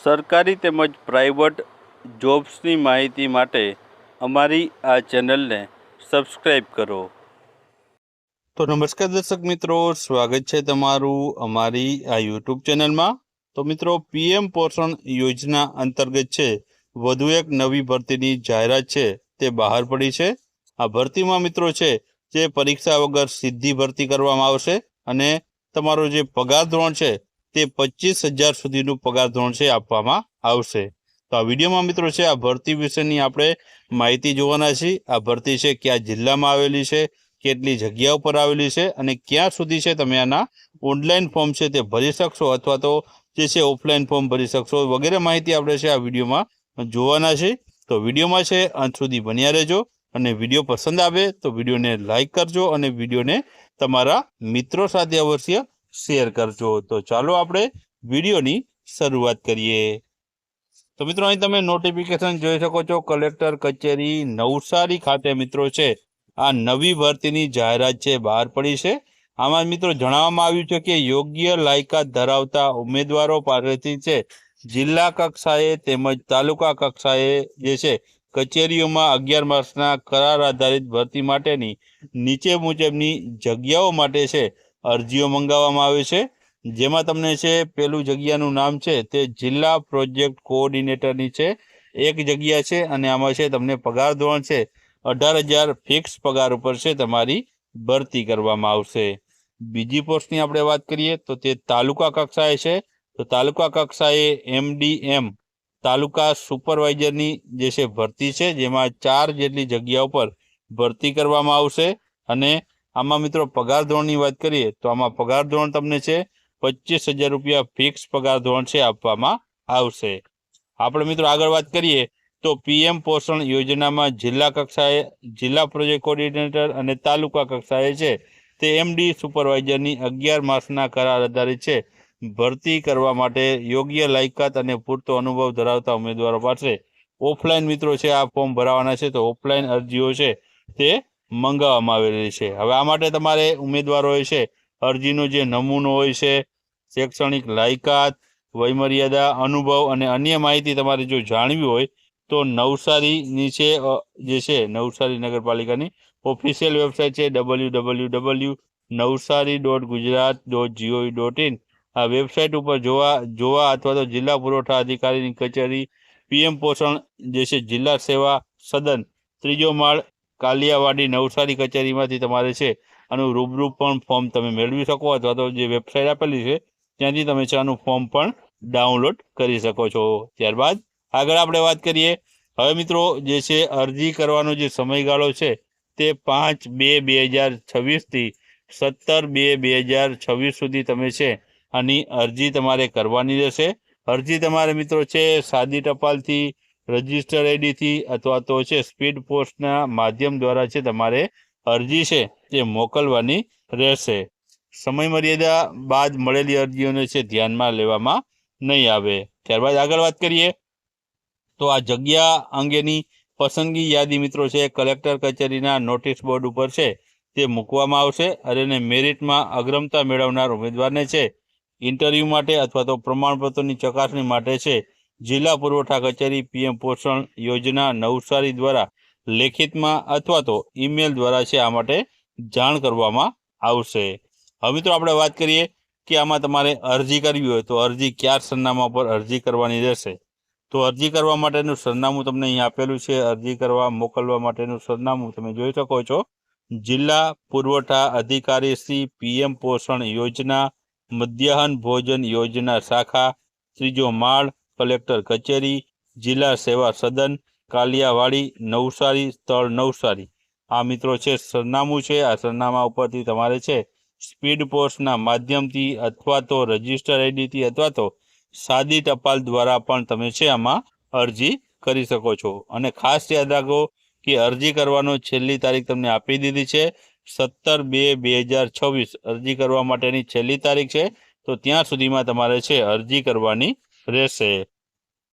સરકારી તેમજ પ્રાઇવેટ જોબ્સની માહિતી માટે અમારી આ ચેનલને સબસ્ક્રાઈબ કરો. તો નમસ્કાર દર્શક મિત્રો, સ્વાગત છે તમારું અમારી આ યુટ્યુબ ચેનલમાં. તો મિત્રો, પીએમ પોષણ યોજના અંતર્ગત છે વધુ એક નવી ભરતીની જાહેરાત છે તે બહાર પડી છે. આ ભરતીમાં મિત્રો છે જે પરીક્ષા વગર સીધી ભરતી કરવામાં આવશે અને તમારો જે પગાર ધોરણ છે તે 25,000 સુધીનું પગાર ધોરણ છે આપવામાં આવશે. તો આ વિડીયોમાં મિત્રો છે આ ભરતી વિશેની આપણે માહિતી જોવાના છીએ. આ ભરતી છે કયા જિલ્લામાં આવેલી છે, કેટલી જગ્યા ઉપર આવેલી છે અને ક્યાં સુધી છે તમે આના ઓનલાઈન ફોર્મ છે તે ભરી શકશો અથવા તો જે છે ઓફલાઈન ફોર્મ ભરી શકશો વગેરે માહિતી આપણે છે આ વિડીયોમાં જોવાના છે. તો વિડીયોમાં છે અંત સુધી બન્યા રહેજો અને વિડીયો પસંદ આવે તો વિડીયોને લાઈક કરજો અને વિડીયોને તમારા મિત્રો સાથે અવશ્ય શેર કરજો. તો ચાલો આપણે વિડીયોની શરૂઆત કરીએ. તો મિત્રો, અહીં તમે નોટિફિકેશન જોઈ શકો છો. કલેક્ટર કચેરી નવસારી ખાતે મિત્રો છે આ નવી ભરતીની જાહેરાત છે બહાર પડી છે. આમાં મિત્રો જણાવવામાં આવ્યું છે કે યોગ્ય લાયકાત ધરાવતા ઉમેદવારો પાસેથી છે જિલ્લા કક્ષાએ તેમજ તાલુકા કક્ષાએ જે છે કચેરીઓમાં 11 માસના કરાર આધારિત ભરતી માટેની નીચે મુજબની જગ્યાઓ માટે છે અરજીઓ મંગાવવામાં આવે છે. જેમાં તમને છે પેલું જગ્યાનું નામ છે તે જિલ્લા પ્રોજેક્ટ કોઓર્ડિનેટરની છે, એક જગ્યા છે અને આમાં છે તમને પગાર ધોરણ છે 18,000 ફિક્સ પગાર ઉપર છે તમારી ભરતી કરવામાં આવશે. બીજી પોસ્ટની આપણે વાત કરીએ તો તે તાલુકા કક્ષાએ છે. તો તાલુકા કક્ષાએ MDM તાલુકા સુપરવાઇઝરની જે છે ભરતી છે, જેમાં 4 જેટલી જગ્યા ઉપર ભરતી કરવામાં આવશે. અને આમાં મિત્રો પગાર ધોરણની વાત કરીએ તો આમાં પગાર ધોરણ તમને છે 25,000 રૂપિયા ફિક્સ પગાર ધોરણ છે આપવામાં આવશે. આપણે મિત્રો આગળ વાત કરીએ તો પીએમ પોષણ યોજનામાં જિલ્લા કક્ષાએ જિલ્લા પ્રોજેક્ટ કોઓર્ડિનેટર અને તાલુકા કક્ષાએ છે તે MD સુપરવાઇઝરની 11 માસના કરાર આધારિત છે ભરતી કરવા માટે યોગ્ય લાયકાત અને પૂરતો અનુભવ ધરાવતા ઉમેદવારો પાસે ઓફલાઈન મિત્રો છે આ ફોર્મ ભરાવાના છે. તો ઓફલાઈન અરજીઓ છે તે મંગાવવામાં આવેલી છે. હવે આ માટે તમારે ઉમેદવારોએ છે અરજીનો જે નમૂનો હોય છે, શૈક્ષણિક લાયકાત, વયમર્યાદા, અનુભવ અને અન્ય માહિતી તમારે જો જાણવી હોય તો નવસારીની છે જે છે નવસારી નગરપાલિકાની ઓફિશિયલ વેબસાઇટ છે www.navsari.gujarat.gov.in. આ વેબસાઇટ ઉપર જોવા અથવા તો જિલ્લા પુરવઠા અધિકારીની કચેરી પીએમ પોષણ જે છે જિલ્લા સેવા સદન 3જો માળ કાલિયાવાડી નવસારી કચેરીમાંથી તમારે છે આનું રૂબરૂ પણ ફોર્મ તમે મેળવી શકો અથવા તો જે વેબસાઇટ આપેલી છે ત્યાંથી તમે છે આનું ફોર્મ પણ ડાઉનલોડ કરી શકો છો. ત્યારબાદ આગળ આપણે વાત કરીએ. હવે મિત્રો જે છે અરજી કરવાનો જે સમયગાળો છે તે 5/2/2026 થી 17/2/2026 સુધી તમે છે આની અરજી તમારે કરવાની રહેશે. અરજી તમારે મિત્રો છે સાદી ટપાલથી, રજિસ્ટર આઈડીથી અથવા તો છે સ્પીડ પોસ્ટના માધ્યમ દ્વારા છે તમારે અરજી છે તે મોકલવાની રહેશે. સમય મર્યાદા બાદ મળેલી અરજીઓને છે ધ્યાનમાં લેવામાં નહીં આવે. ત્યારબાદ આગળ વાત કરીએ તો આ જગ્યા અંગેની પસંદગી યાદી મિત્રો છે કલેક્ટર કચેરીના નોટિસ બોર્ડ ઉપર છે તે મૂકવામાં આવશે અને મેરિટમાં અગ્રતા મેળવનાર ઉમેદવારને છે ઇન્ટરવ્યૂ માટે અથવા તો પ્રમાણપત્રોની ચકાસણી માટે છે જિલ્લા પુરવઠા કચેરી પીએમ પોષણ યોજના નવસારી દ્વારા લેખિતમાં અથવા તો ઈમેલ દ્વારા છે આ માટે જાણ કરવામાં આવશે. હવે મિત્રો આપણે વાત કરીએ કે આમાં તમારે અરજી કરવી હોય તો અરજી કયા સરનામા પર અરજી કરવાની રહેશે. તો અરજી કરવા માટેનું સરનામું તમને અહીં આપેલું છે. અરજી કરવા મોકલવા માટેનું સરનામું તમે જોઈ શકો છો. જિલ્લા પુરવઠા અધિકારી શ્રી પીએમ પોષણ યોજના મધ્યાહન ભોજન યોજના શાખા 3જો માળ કલેક્ટર કચેરી જિલ્લા સેવા સદન કાલિયાવાડી નવસારી સ્થળ નવસારી. આ મિત્રો છે સરનામું છે. આ સરનામા ઉપરથી તમારે છે સ્પીડ પોસ્ટના માધ્યમથી અથવા તો રજિસ્ટર આઈડીથી અથવા તો સાદી ટપાલ દ્વારા પણ તમે છે આમાં અરજી કરી શકો છો. અને ખાસ યાદ રાખો કે અરજી કરવાનો છેલ્લી તારીખ તમને આપી દીધી છે 17/2/2026 અરજી કરવા માટેની છેલ્લી તારીખ છે. તો ત્યાં સુધીમાં તમારે છે અરજી કરવાની રહેશે.